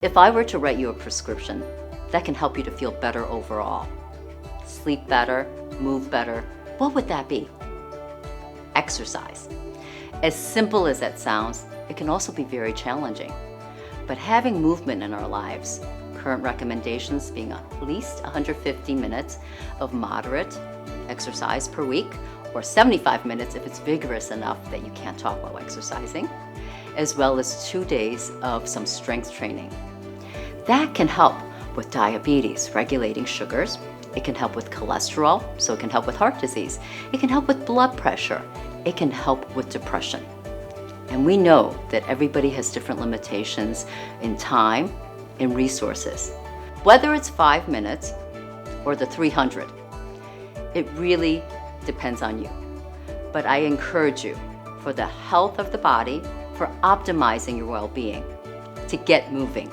If I were to write you a prescription that can help you to feel better overall, sleep better, move better, what would that be? Exercise. As simple as that sounds, it can also be very challenging. But having movement in our lives, current recommendations being at least 150 minutes of moderate exercise per week, or 75 minutes if it's vigorous enough that you can't talk while exercising, as well as 2 days of some strength training. That can help with diabetes, regulating sugars. It can help with cholesterol, so it can help with heart disease. It can help with blood pressure. It can help with depression. And we know that everybody has different limitations in time and resources. Whether it's 5 minutes or the 300, it really depends on you. But I encourage you, for the health of the body, for optimizing your well-being, to get moving.